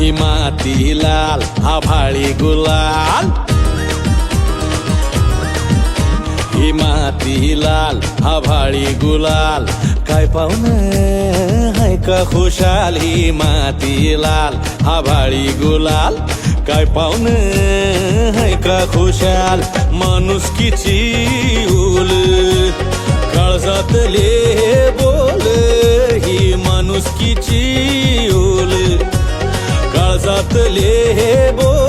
ही माती लाल आभाळी गुलाल, ही माती लाल आभाळी गुलाल, काय पाहुणं हाय का खुशाल, ही माती लाल आभाळी गुलाल, काय पाहुणं हाय का खुशाल. माणुसकीची उल काळजातले बोल, ही माणुसकीची उल काळजातले बोल.